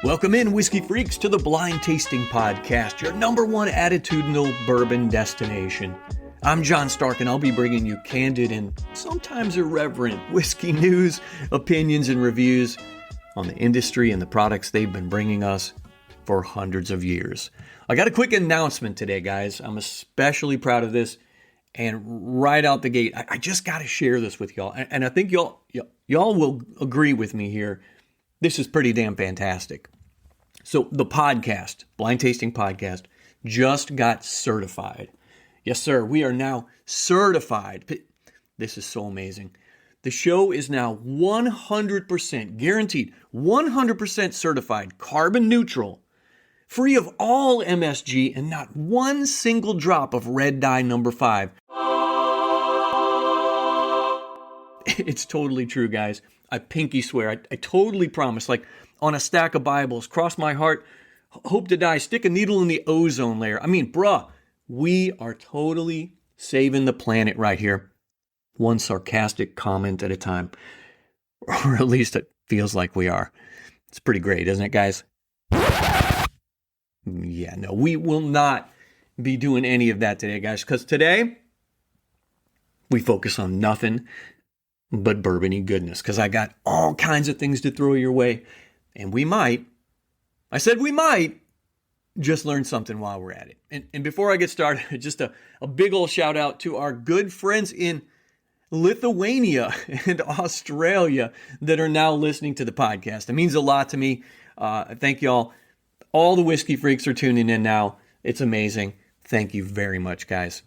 Welcome in, whiskey freaks, to the Blind Tasting Podcast, your number one attitudinal bourbon destination. I'm John Stark, and I'll be bringing you candid and sometimes irreverent whiskey news, opinions, and reviews on the industry and the products they've been bringing us for hundreds of years. I got a quick announcement today, guys. I'm especially proud of this, and right out the gate, I just got to share this with y'all, and I think y'all will agree with me here. This is pretty damn fantastic. So the podcast, Blind Tasting Podcast, just got certified. Yes, sir. We are now certified. This is so amazing. The show is now 100% guaranteed, 100% certified, carbon neutral, free of all MSG, and not one single drop of red dye number 5. It's totally true, guys. I pinky swear. I totally promise. Like on a stack of Bibles, cross my heart, hope to die, stick a needle in the ozone layer. I mean, bruh, we are totally saving the planet right here. One sarcastic comment at a time. Or at least it feels like we are. It's pretty great, isn't it, guys? Yeah, no, we will not be doing any of that today, guys, because today we focus on nothing but bourbony goodness, because I got all kinds of things to throw your way, and we might just learn something while we're at it. And before I get started, just a big old shout out to our good friends in Lithuania and Australia that are now listening to the podcast. It means a lot to me. Thank y'all. All the whiskey freaks are tuning in now. It's amazing. Thank you very much, guys.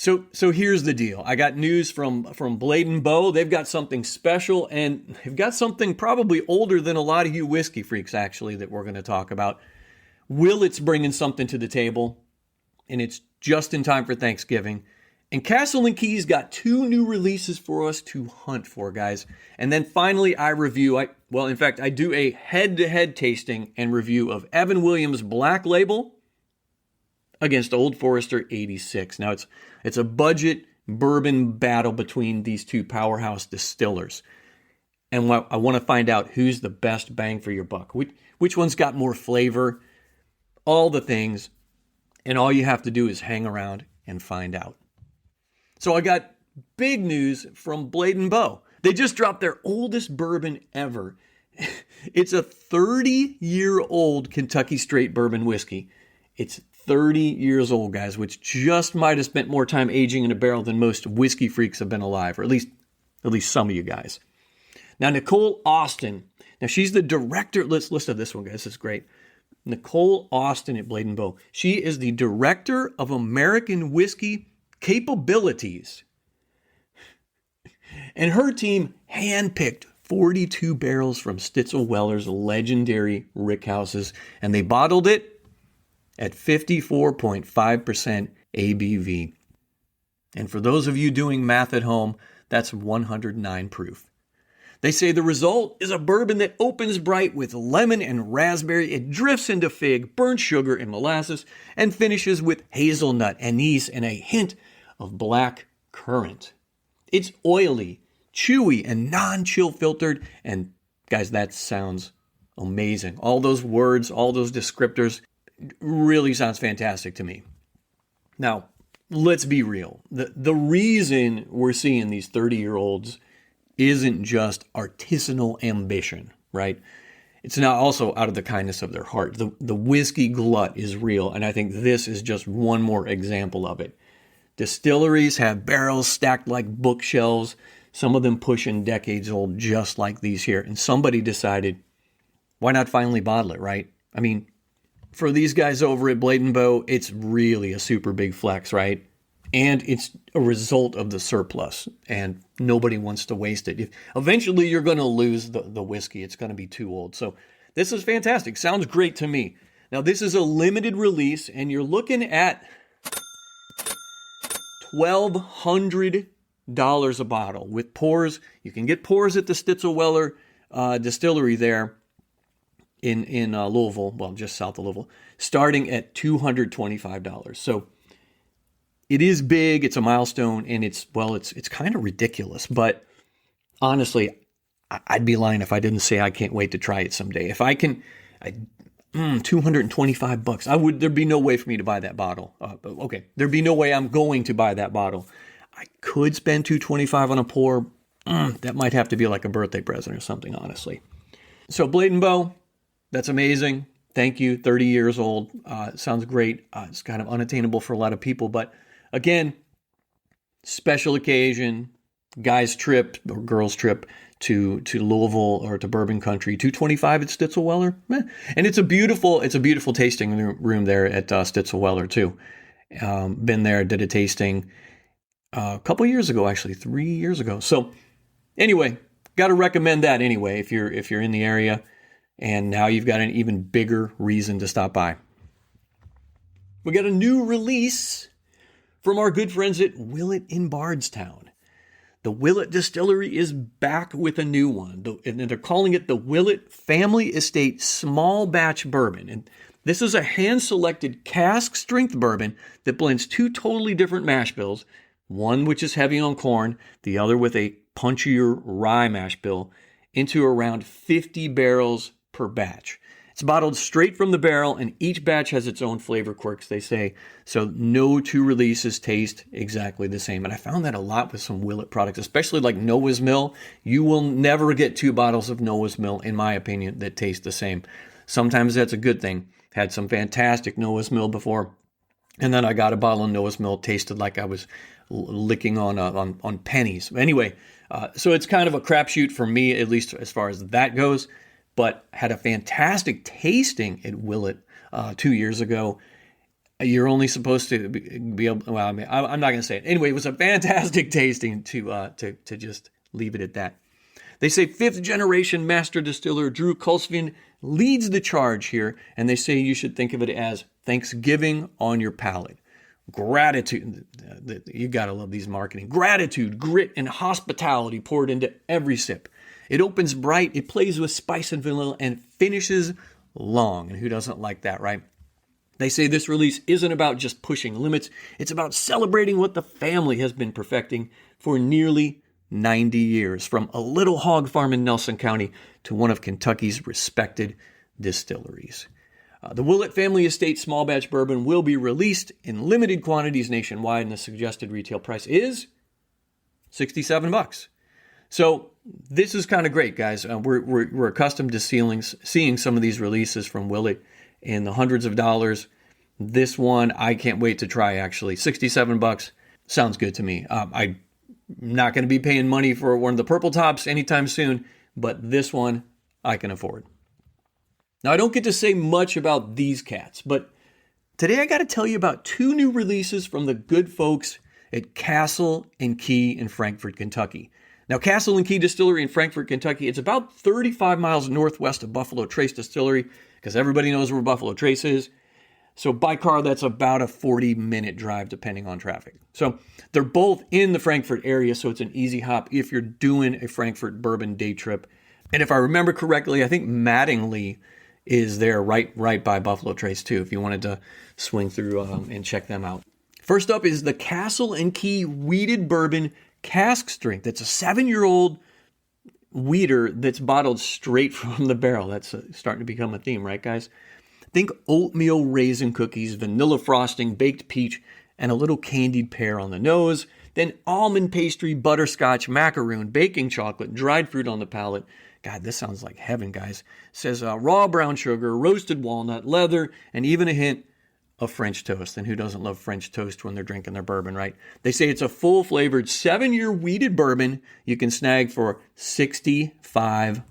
So here's the deal. I got news from Blade & Bow. They've got something special, and they've got something probably older than a lot of you whiskey freaks, actually, that we're going to talk about. Willett's bringing something to the table, and it's just in time for Thanksgiving. And Castle & Key's got 2 new releases for us to hunt for, guys. And then finally, I do a head-to-head tasting and review of Evan Williams' Black Label against Old Forester 86. Now, it's a budget bourbon battle between these two powerhouse distillers. And I want to find out who's the best bang for your buck. Which one's got more flavor, all the things. And all you have to do is hang around and find out. So I got big news from Blade & Bow. They just dropped their oldest bourbon ever. It's a 30-year-old Kentucky straight bourbon whiskey. It's 30 years old, guys, which just might have spent more time aging in a barrel than most whiskey freaks have been alive, or at least some of you guys. Now, Nicole Austin. Now, she's the director. Let's listen to this one, guys. This is great. Nicole Austin at Blade & Bow. She is the director of American Whiskey Capabilities. And her team handpicked 42 barrels from Stitzel-Weller's legendary rickhouses, and they bottled it at 54.5% ABV. And for those of you doing math at home, that's 109 proof. They say the result is a bourbon that opens bright with lemon and raspberry. It drifts into fig, burnt sugar, and molasses, and finishes with hazelnut, anise, and a hint of black currant. It's oily, chewy, and non-chill filtered. And guys, that sounds amazing. All those words, all those descriptors, really sounds fantastic to me. Now, let's be real. The reason we're seeing these 30-year-olds isn't just artisanal ambition, right? It's now also out of the kindness of their heart. The whiskey glut is real, and I think this is just one more example of it. Distilleries have barrels stacked like bookshelves, some of them pushing decades old, just like these here. And somebody decided, why not finally bottle it, right? I mean, for these guys over at Blade & Bow, it's really a super big flex, right? And it's a result of the surplus, and nobody wants to waste it. Eventually, you're going to lose the whiskey. It's going to be too old. So this is fantastic. Sounds great to me. Now, this is a limited release, and you're looking at $1,200 a bottle with pours. You can get pours at the Stitzel-Weller distillery there in Louisville, well, just south of Louisville, starting at $225. So it is big, it's a milestone, and it's kind of ridiculous. But honestly, I'd be lying if I didn't say I can't wait to try it someday. If I can $225. There'd be no way for me to buy that bottle. Okay, there'd be no way I'm going to buy that bottle. I could spend $225 on a pour. That might have to be like a birthday present or something, honestly. So Blade & Bow, that's amazing. Thank you. 30 years old. Sounds great. It's kind of unattainable for a lot of people, but again, special occasion, guys trip or girls trip to Louisville or to Bourbon Country. $225 at Stitzel-Weller. And it's a beautiful tasting room there at Stitzel-Weller too. Been there, did a tasting a couple years ago, actually 3 years ago. So anyway, got to recommend that anyway if you're in the area, and now you've got an even bigger reason to stop by. We got a new release from our good friends at Willett in Bardstown. The Willett Distillery is back with a new one, and they're calling it the Willett Family Estate Small Batch Bourbon. And this is a hand-selected cask strength bourbon that blends two totally different mash bills, one which is heavy on corn, the other with a punchier rye mash bill, into around 50 barrels per batch. It's bottled straight from the barrel, and each batch has its own flavor quirks, they say, so no two releases taste exactly the same. And I found that a lot with some Willett products, especially like Noah's Mill. You will never get two bottles of Noah's Mill, in my opinion, that taste the same. Sometimes that's a good thing. Had some fantastic Noah's Mill before, and then I got a bottle of Noah's Mill, tasted like I was licking on pennies. Anyway, so it's kind of a crapshoot for me, at least as far as that goes. But had a fantastic tasting at Willett 2 years ago. You're only supposed to be able. Well, I mean, I'm not going to say it anyway. It was a fantastic tasting to just leave it at that. They say fifth generation master distiller Drew Kulsvin leads the charge here, and they say you should think of it as Thanksgiving on your palate. Gratitude, you gotta love these marketing. Gratitude, grit, and hospitality poured into every sip. It opens bright, it plays with spice and vanilla, and finishes long. And who doesn't like that, right? They say this release isn't about just pushing limits. It's about celebrating what the family has been perfecting for nearly 90 years, from a little hog farm in Nelson County to one of Kentucky's respected distilleries. The Willett Family Estate Small Batch Bourbon will be released in limited quantities nationwide, and the suggested retail price is $67. So this is kind of great, guys. We're accustomed to seeing some of these releases from Willett in the hundreds of dollars. This one, I can't wait to try, actually. $67 sounds good to me. I'm not going to be paying money for one of the purple tops anytime soon, but this one I can afford. Now, I don't get to say much about these cats, but today I got to tell you about two new releases from the good folks at Castle and Key in Frankfort, Kentucky. Now, Castle and Key Distillery in Frankfort, Kentucky, it's about 35 miles northwest of Buffalo Trace Distillery, because everybody knows where Buffalo Trace is. So by car, that's about a 40-minute drive, depending on traffic. So they're both in the Frankfort area, so it's an easy hop if you're doing a Frankfort bourbon day trip. And if I remember correctly, I think Mattingly is there right by Buffalo Trace too, if you wanted to swing through and check them out. First up is the Castle and Key Wheated Bourbon Cask Strength. It's a 7-year-old wheater that's bottled straight from the barrel. That's starting to become a theme, right, guys? Think oatmeal raisin cookies, vanilla frosting, baked peach, and a little candied pear on the nose. Then almond pastry, butterscotch, macaroon, baking chocolate, dried fruit on the palate. God, this sounds like heaven, guys. It says raw brown sugar, roasted walnut, leather, and even a hint of French toast. And who doesn't love French toast when they're drinking their bourbon, right? They say it's a full-flavored 7-year wheated bourbon you can snag for $65.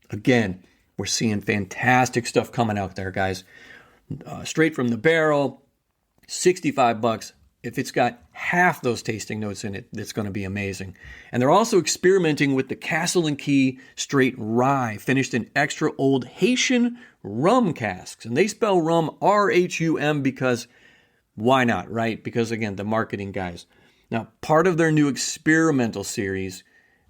Again, we're seeing fantastic stuff coming out there, guys. Straight from the barrel, $65. If it's got half those tasting notes in it, it's going to be amazing. And they're also experimenting with the Castle and Key Straight Rye, finished in extra old Haitian rum casks. And they spell rum R-H-U-M because why not, right? Because again, the marketing guys. Now, part of their new experimental series,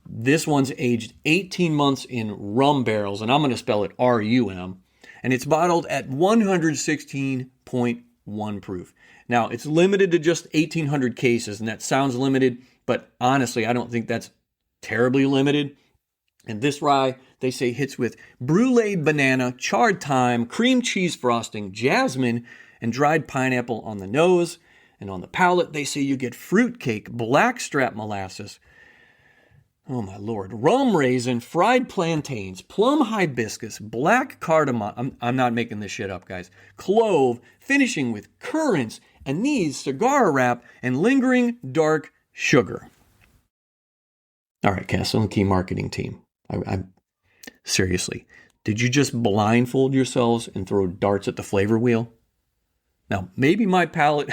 this one's aged 18 months in rum barrels, and I'm going to spell it R-U-M, and it's bottled at 116.1 proof. Now, it's limited to just 1,800 cases, and that sounds limited, but honestly, I don't think that's terribly limited. And this rye, they say, hits with bruleed banana, charred thyme, cream cheese frosting, jasmine, and dried pineapple on the nose. And on the palate, they say you get fruitcake, blackstrap molasses, oh my Lord, rum raisin, fried plantains, plum hibiscus, black cardamom, I'm not making this shit up, guys, clove, finishing with currants, anise, cigar wrap, and lingering dark sugar. All right, Castle and Key marketing team. I seriously, did you just blindfold yourselves and throw darts at the flavor wheel? Now, maybe my palate,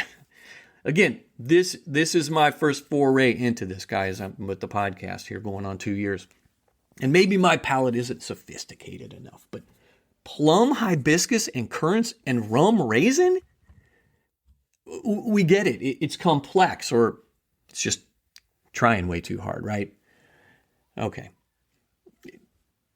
again, this is my first foray into this, guys. I'm with the podcast here going on 2 years. And maybe my palate isn't sophisticated enough, but plum hibiscus and currants and rum raisin? We get it. It's complex, or it's just trying way too hard, right? Okay.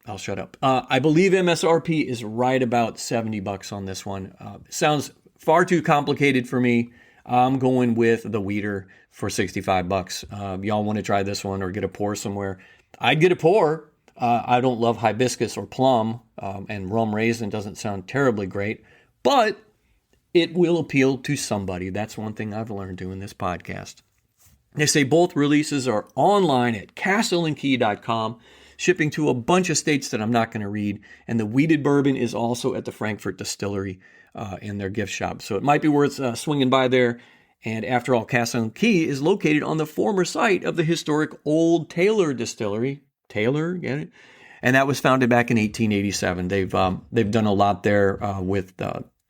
I'll shut up. I believe MSRP is right about $70 on this one. Sounds far too complicated for me. I'm going with the Weeder for $65. Y'all want to try this one or get a pour somewhere? I'd get a pour. I don't love hibiscus or plum, and rum raisin doesn't sound terribly great, but it will appeal to somebody. That's one thing I've learned doing this podcast. They say both releases are online at castleandkey.com, shipping to a bunch of states that I'm not going to read. And the weeded bourbon is also at the Frankfurt Distillery in their gift shop. So it might be worth swinging by there. And after all, Castle and Key is located on the former site of the historic Old Taylor Distillery. Taylor, get it? And that was founded back in 1887. They've done a lot there with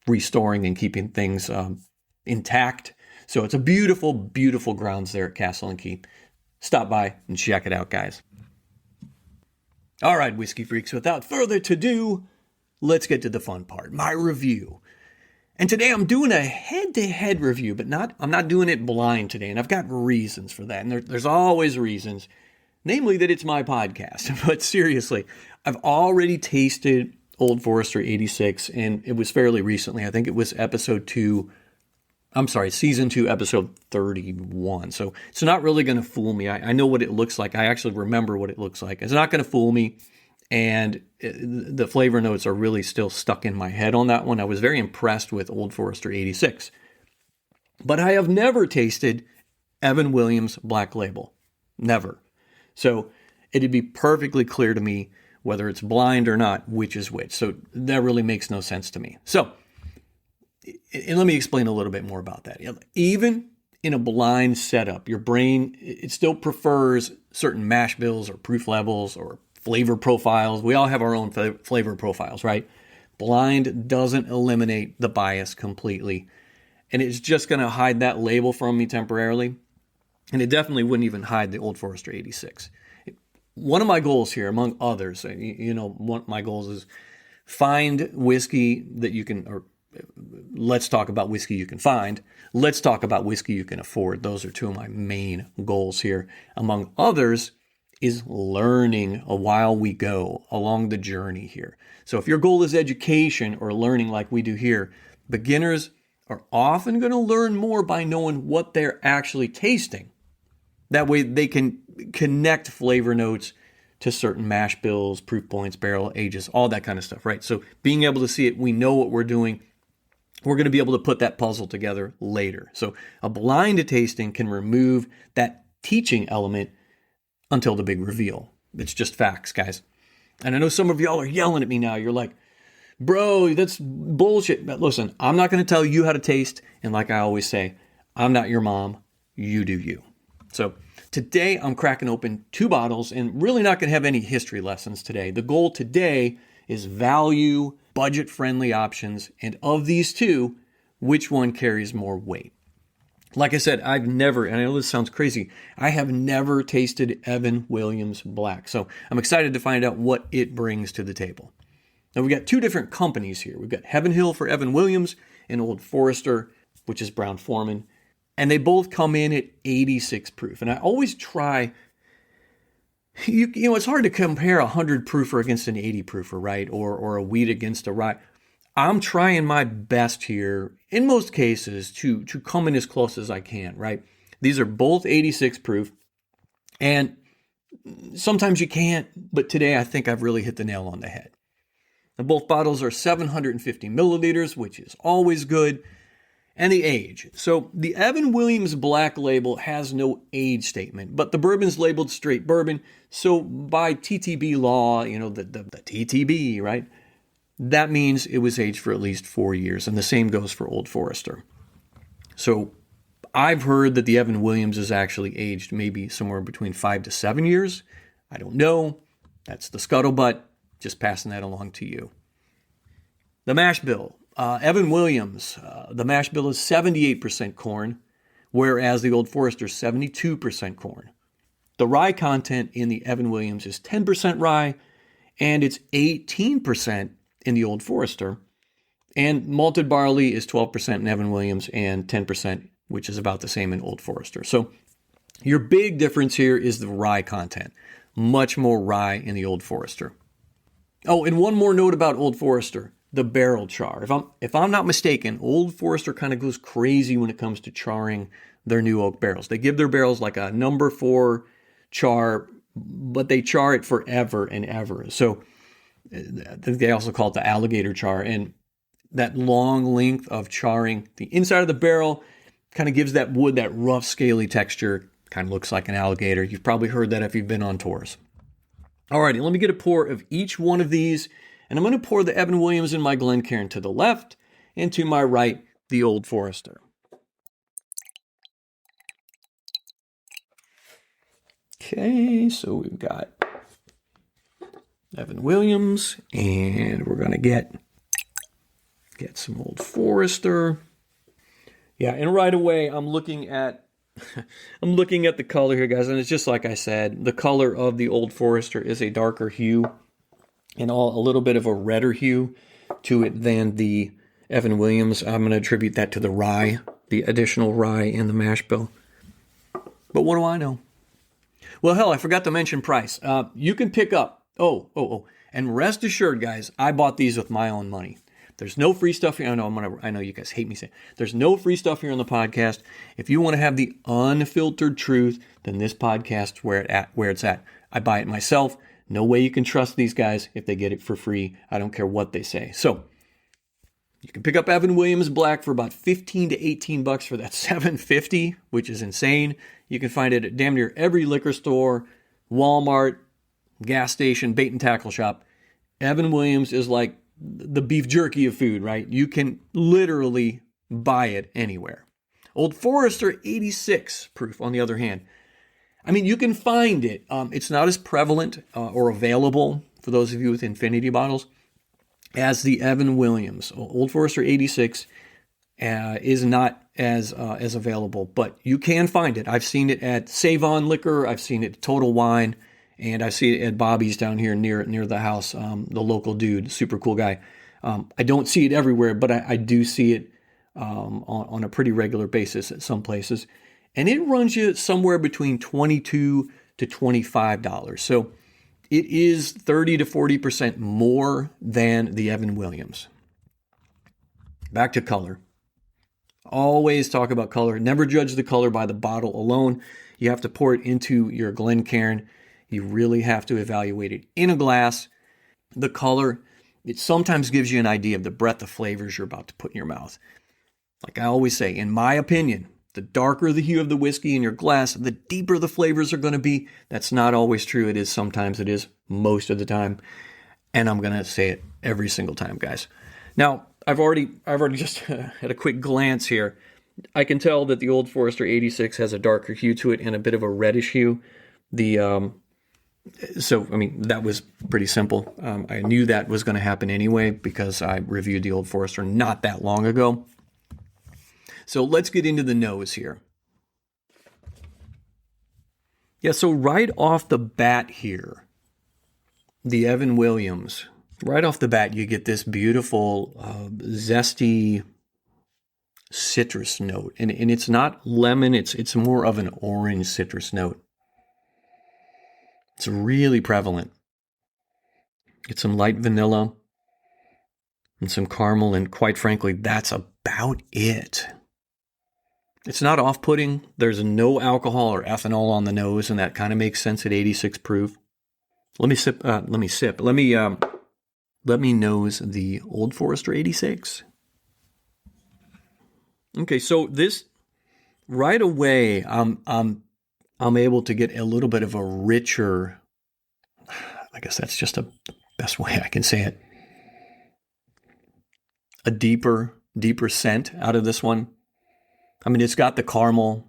restoring and keeping things intact. So it's a beautiful, beautiful grounds there at Castle and Key. Stop by and check it out, guys. All right, whiskey freaks, without further ado, let's get to the fun part, my review. And today I'm doing a head-to-head review, but I'm not doing it blind today, and I've got reasons for that. And there's always reasons, namely that it's my podcast. But seriously, I've already tasted Old Forester 86, and it was fairly recently. I think it was season 2, episode 31. So it's not really going to fool me. I know what it looks like. I actually remember what it looks like. It's not going to fool me. And the flavor notes are really still stuck in my head on that one. I was very impressed with Old Forester 86. But I have never tasted Evan Williams Black Label. Never. So it'd be perfectly clear to me, whether it's blind or not, which is which. So that really makes no sense to me. So, and let me explain a little bit more about that. Even in a blind setup, your brain, it still prefers certain mash bills or proof levels or flavor profiles. We all have our own flavor profiles, right? Blind doesn't eliminate the bias completely. And it's just going to hide that label from me temporarily. And it definitely wouldn't even hide the Old Forester 86. One of my goals here, among others, one of my goals is find whiskey that you can, or let's talk about whiskey you can find. Let's talk about whiskey you can afford. Those are two of my main goals here. Among others is learning while we go along the journey here. So if your goal is education or learning like we do here, beginners are often going to learn more by knowing what they're actually tasting. That way they can connect flavor notes to certain mash bills, proof points, barrel ages, all that kind of stuff, right? So being able to see it, we know what we're doing. We're going to be able to put that puzzle together later. So a blind tasting can remove that teaching element until the big reveal. It's just facts, guys. And I know some of y'all are yelling at me now. You're like, bro, that's bullshit. But listen, I'm not going to tell you how to taste. And like I always say, I'm not your mom. You do you. So today I'm cracking open 2 bottles and really not going to have any history lessons today. The goal today is value, budget-friendly options. And of these 2, which one carries more weight? Like I said, I've never, and I know this sounds crazy, I have never tasted Evan Williams Black. So I'm excited to find out what it brings to the table. Now we've got 2 different companies here. We've got Heaven Hill for Evan Williams and Old Forester, which is Brown Forman. And they both come in at 86 proof. And I always try, you know, it's hard to compare a 100 proofer against an 80 proofer, right? Or a wheat against a rye. I'm trying my best here, in most cases, to come in as close as I can, right? These are both 86 proof. And Sometimes you can't, but today I think I've really hit the nail on the head. And both bottles are 750 milliliters, which is always good. And the age. So the Evan Williams Black label has no age statement, but the bourbon's labeled straight bourbon. So by TTB law, the TTB, right? That means it was aged for at least 4 years. And the same goes for Old Forester. So I've heard that the Evan Williams is actually aged maybe somewhere between 5 to 7 years. I don't know. That's the scuttlebutt. Just passing that along to you. The mash bill. Evan Williams, the mash bill is 78% corn, whereas the Old Forester is 72% corn. The rye content in the Evan Williams is 10% rye, and it's 18% in the Old Forester. And malted barley is 12% in Evan Williams and 10%, which is about the same in Old Forester. So your big difference here is the rye content. Much more rye in the Old Forester. Oh, and one more note about Old Forester. The barrel char. If I'm not mistaken, Old Forester kind of goes crazy when it comes to charring their new oak barrels. They give their barrels like a number 4 char, but they char it forever and ever. So I think they also call it the alligator char. And that long length of charring the inside of the barrel kind of gives that wood that rough, scaly texture. Kind of looks like an alligator. You've probably heard that if you've been on tours. All righty, let me get a pour of each one of these. And I'm going to pour the Evan Williams in my Glencairn to the left, and to my right, the Old Forester. Okay, so we've got Evan Williams, and we're going to get some Old Forester. Yeah, and right away I'm looking at the color here, guys, and it's just like I said, the color of the Old Forester is a darker hue. And a little bit of a redder hue to it than the Evan Williams. I'm going to attribute that to the rye, the additional rye in the mash bill. But what do I know? Well, hell, I forgot to mention price. You can pick up. And rest assured, guys, I bought these with my own money. There's no free stuff here. I know you guys hate me saying there's no free stuff here on the podcast. If you want to have the unfiltered truth, then this podcast's where it's at. I buy it myself. No way you can trust these guys if they get it for free. I don't care what they say. So you can pick up Evan Williams Black for about $15 to $18 for that $7.50, which is insane. You can find it at damn near every liquor store, Walmart, gas station, bait and tackle shop. Evan Williams is like the beef jerky of food, right? You can literally buy it anywhere. Old Forester 86 proof, on the other hand. I mean, you can find it. It's not as prevalent or available for those of you with infinity bottles as the Evan Williams. Old Forester 86 is not as available, but you can find it. I've seen it at Save On Liquor. I've seen it at Total Wine, and I've seen it at Bobby's down here near the house. The local dude, super cool guy. I don't see it everywhere, but I do see it on a pretty regular basis at some places. And it runs you somewhere between $22 to $25. So it is 30 to 40% more than the Evan Williams. Back to color. Always talk about color. Never judge the color by the bottle alone. You have to pour it into your Glencairn. You really have to evaluate it in a glass. The color, it sometimes gives you an idea of the breadth of flavors you're about to put in your mouth. Like I always say, in my opinion, the darker the hue of the whiskey in your glass, the deeper the flavors are going to be. That's not always true. It is sometimes. It is most of the time. And I'm going to say it every single time, guys. Now, I've already just had a quick glance here. I can tell that the Old Forester 86 has a darker hue to it and a bit of a reddish hue. That was pretty simple. I knew that was going to happen anyway because I reviewed the Old Forester not that long ago. So let's get into the nose here. Yeah, so right off the bat here, the Evan Williams, right off the bat, you get this beautiful, zesty citrus note. And it's not lemon, it's more of an orange citrus note. It's really prevalent. Get some light vanilla and some caramel, and quite frankly, that's about it. It's not off-putting. There's no alcohol or ethanol on the nose, and that kind of makes sense at 86 proof. Let me sip. Let me nose the Old Forester 86. Okay, so this right away, I'm able to get a little bit of a richer. I guess that's just the best way I can say it. A deeper scent out of this one. I mean, it's got the caramel.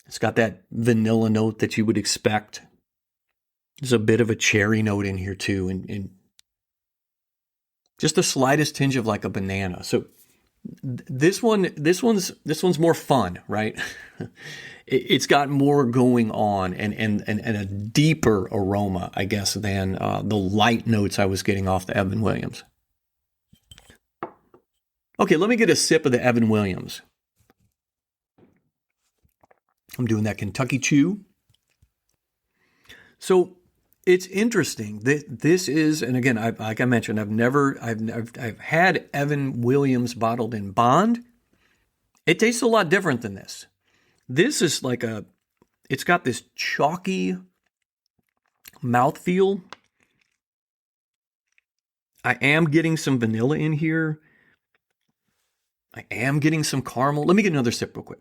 It's got that vanilla note that you would expect. There's a bit of a cherry note in here too, and just the slightest tinge of like a banana. So this one's more fun, right? It's got more going on and a deeper aroma, I guess, than the light notes I was getting off the Evan Williams. Okay, let me get a sip of the Evan Williams. I'm doing that Kentucky Chew. So it's interesting. This is, and again, like I mentioned, I've had Evan Williams bottled in bond. It tastes a lot different than this. This is like it's got this chalky mouthfeel. I am getting some vanilla in here. I am getting some caramel. Let me get another sip real quick.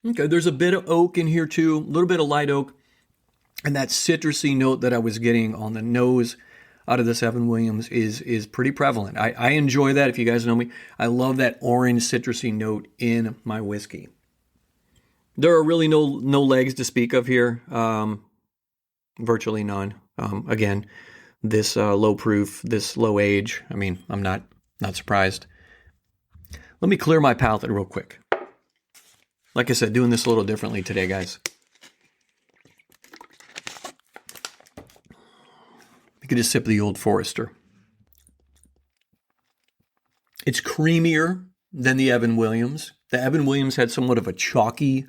Okay, there's a bit of oak in here too, a little bit of light oak, and that citrusy note that I was getting on the nose out of this Evan Williams is pretty prevalent. I enjoy that. If you guys know me, I love that orange citrusy note in my whiskey. There are really no legs to speak of here, virtually none. Again, this low proof, this low age. I mean, I'm not surprised. Let me clear my palate real quick. Like I said, doing this a little differently today, guys. You could just sip the Old Forester. It's creamier than the Evan Williams. The Evan Williams had somewhat of a chalky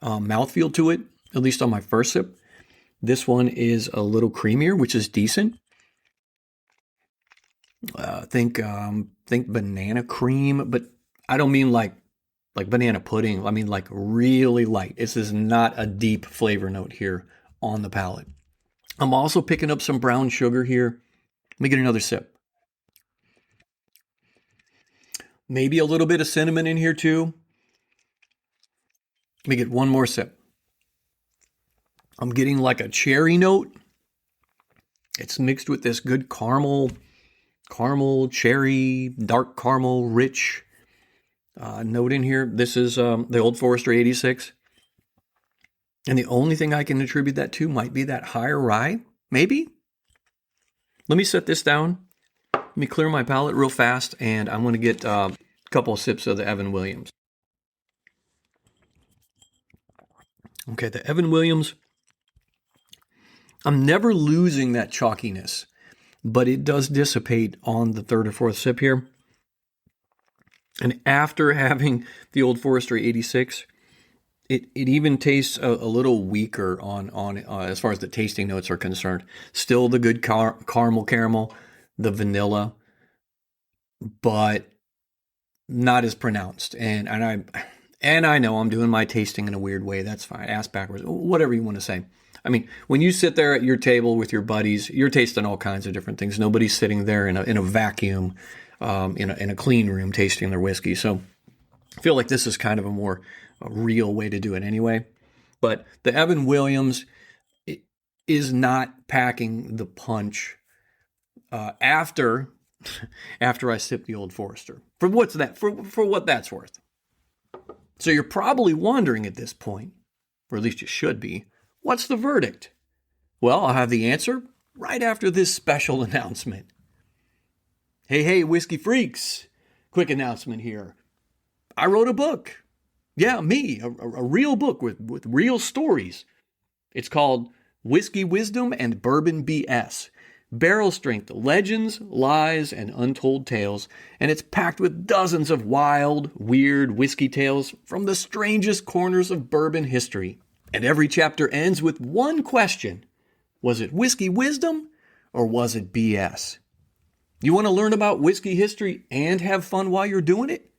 mouthfeel to it, at least on my first sip. This one is a little creamier, which is decent. Think banana cream, but I don't mean like banana pudding. I mean like really light. This is not a deep flavor note here on the palate. I'm also picking up some brown sugar here. Let me get another sip. Maybe a little bit of cinnamon in here too. Let me get one more sip. I'm getting like a cherry note. It's mixed with this good caramel, cherry, dark caramel, rich note in here. This is the Old Forester 86. And the only thing I can attribute that to might be that higher rye, maybe. Let me set this down. Let me clear my palate real fast, and I'm going to get a couple of sips of the Evan Williams. Okay, the Evan Williams, I'm never losing that chalkiness, but it does dissipate on the third or fourth sip here. And after having the Old Forester 86, it even tastes a little weaker on as far as the tasting notes are concerned. Still the good caramel, the vanilla, but not as pronounced. And I know I'm doing my tasting in a weird way. That's fine. Ass backwards, whatever you want to say. I mean, when you sit there at your table with your buddies, you're tasting all kinds of different things. Nobody's sitting there in a vacuum, in a clean room tasting their whiskey. So I feel like this is kind of a real way to do it anyway. But the Evan Williams is not packing the punch after I sip the Old Forester. For what's that? For what that's worth. So you're probably wondering at this point, or at least you should be, what's the verdict? Well, I'll have the answer right after this special announcement. Hey, whiskey freaks. Quick announcement here. I wrote a book. Yeah, me, a real book with real stories. It's called Whiskey Wisdom and Bourbon BS. Barrel strength legends, lies, and untold tales. And it's packed with dozens of wild, weird whiskey tales from the strangest corners of bourbon history. And every chapter ends with one question. Was it whiskey wisdom or was it BS? You want to learn about whiskey history and have fun while you're doing it?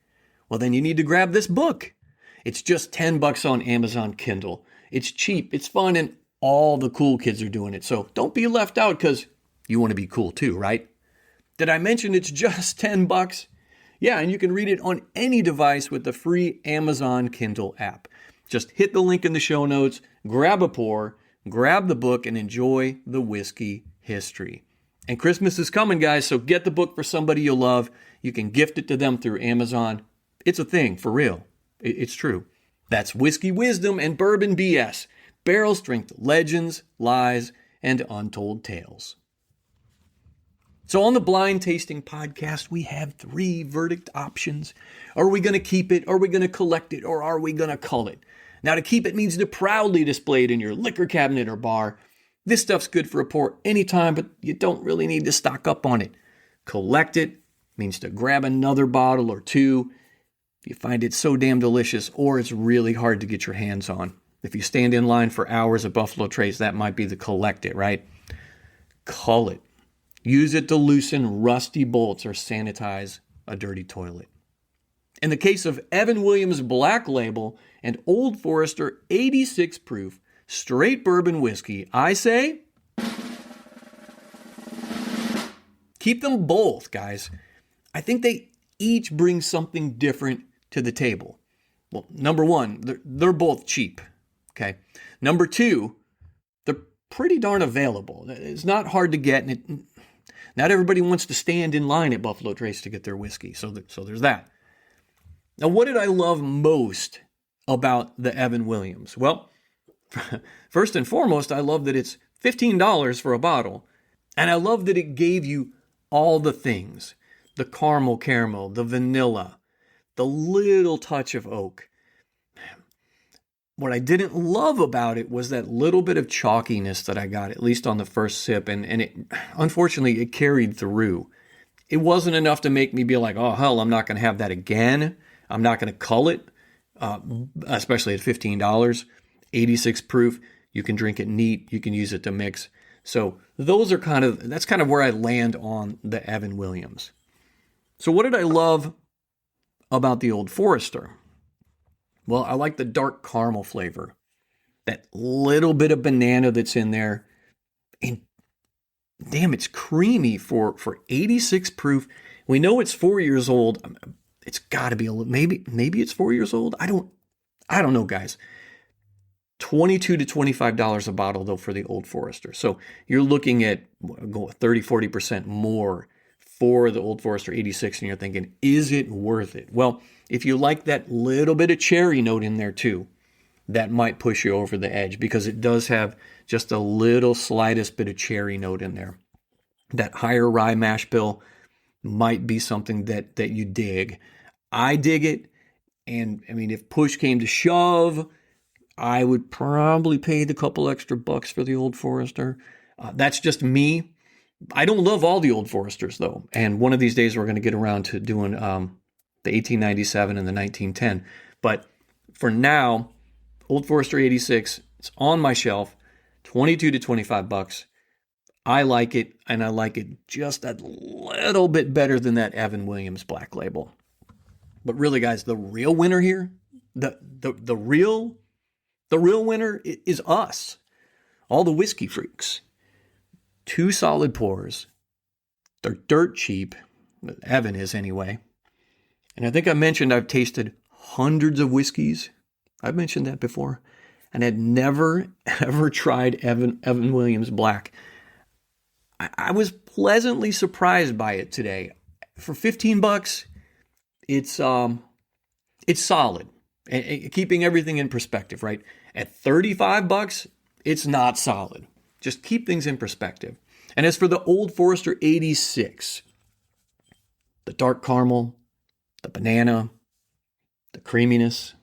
Well, then you need to grab this book. It's just $10 on Amazon Kindle. It's cheap, it's fun, and all the cool kids are doing it. So don't be left out because you want to be cool too, right? Did I mention it's just $10? Yeah, and you can read it on any device with the free Amazon Kindle app. Just hit the link in the show notes, grab a pour, grab the book, and enjoy the whiskey history. And Christmas is coming, guys, so get the book for somebody you love. You can gift it to them through Amazon. It's a thing, for real. It's true. That's Whiskey Wisdom and Bourbon BS. Barrel strength legends, lies, and untold tales. So on the Blind Tasting Podcast, we have 3 verdict options. Are we going to keep it? Are we going to collect it? Or are we going to cull it? Now, to keep it means to proudly display it in your liquor cabinet or bar. This stuff's good for a pour anytime, but you don't really need to stock up on it. Collect it means to grab another bottle or 2 if you find it so damn delicious or it's really hard to get your hands on. If you stand in line for hours at Buffalo Trace, that might be the collect it, right? Cull it. Use it to loosen rusty bolts or sanitize a dirty toilet. In the case of Evan Williams Black Label and Old Forester 86 proof straight bourbon whiskey, I say keep them both, guys. I think they each bring something different to the table. Well, number 1, they're both cheap, okay? Number 2, they're pretty darn available. It's not hard to get, and not everybody wants to stand in line at Buffalo Trace to get their whiskey, so there's that. Now, what did I love most about the Evan Williams? Well, first and foremost, I love that it's $15 for a bottle, and I love that it gave you all the things. The caramel, the vanilla, the little touch of oak. What I didn't love about it was that little bit of chalkiness that I got, at least on the first sip, and it, unfortunately, it carried through. It wasn't enough to make me be like, oh, hell, I'm not going to have that again. I'm not going to cull it, especially at $15. 86 proof, you can drink it neat, you can use it to mix. So that's kind of where I land on the Evan Williams. So what did I love about the Old Forester? Well, I like the dark caramel flavor, that little bit of banana that's in there, and damn, it's creamy for 86 proof. We know it's 4 years old. It's got to be maybe it's 4 years old. I don't know, guys. $22 to $25 a bottle though for the Old Forester. So you're looking at 30-40% more for the Old Forester 86, and you're thinking, is it worth it? Well, if you like that little bit of cherry note in there too, that might push you over the edge because it does have just a little slightest bit of cherry note in there. That higher rye mash bill might be something that you dig. I dig it, and I mean, if push came to shove, I would probably pay the couple extra bucks for the Old Forester. That's just me. I don't love all the Old Foresters, though. And one of these days, we're going to get around to doing the 1897 and the 1910. But for now, Old Forester 86, it's on my shelf, $22 to $25. I like it, and I like it just a little bit better than that Evan Williams Black Label. But really, guys, the real winner here, the real winner is us, all the whiskey freaks. 2 solid pours. They're dirt cheap. Evan is anyway. And I think I mentioned I've tasted hundreds of whiskeys. I've mentioned that before. And had never, ever tried Evan Williams Black. I was pleasantly surprised by it today. For $15, it's solid. Keeping everything in perspective, right? At $35, it's not solid. Just keep things in perspective. And as for the Old Forester 86, the dark caramel, the banana, the creaminess.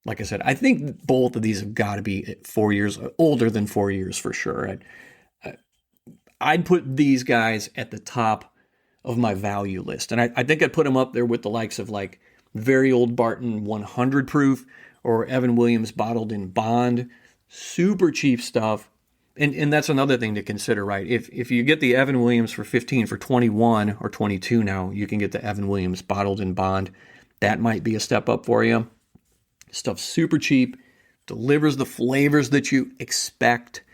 Like I said, I think both of these have got to be 4 years, older than 4 years for sure. I'd put these guys at the top of my value list. And I think I'd put them up there with the likes of like very old Barton 100 proof or Evan Williams bottled in bond. Super cheap stuff. And that's another thing to consider, right? If you get the Evan Williams for 15, for 21 or 22 now, you can get the Evan Williams bottled in bond. That might be a step up for you. Stuff's super cheap, delivers the flavors that you expect,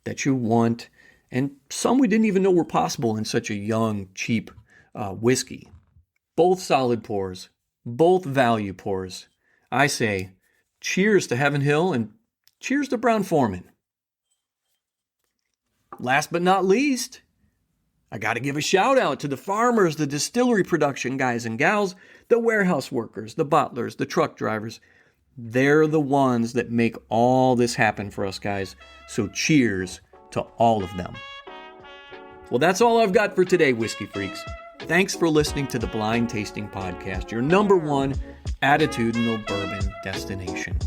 that you want, and some we didn't even know were possible in such a young, cheap whiskey. Both solid pours, both value pours. I say cheers to Heaven Hill and cheers to Brown-Forman. Last but not least, I got to give a shout out to the farmers, the distillery production guys and gals, the warehouse workers, the bottlers, the truck drivers. They're the ones that make all this happen for us guys. So cheers to all of them. Well, that's all I've got for today, Whiskey Freaks. Thanks for listening to the Blind Tasting Podcast, your #1 attitudinal bourbon destination.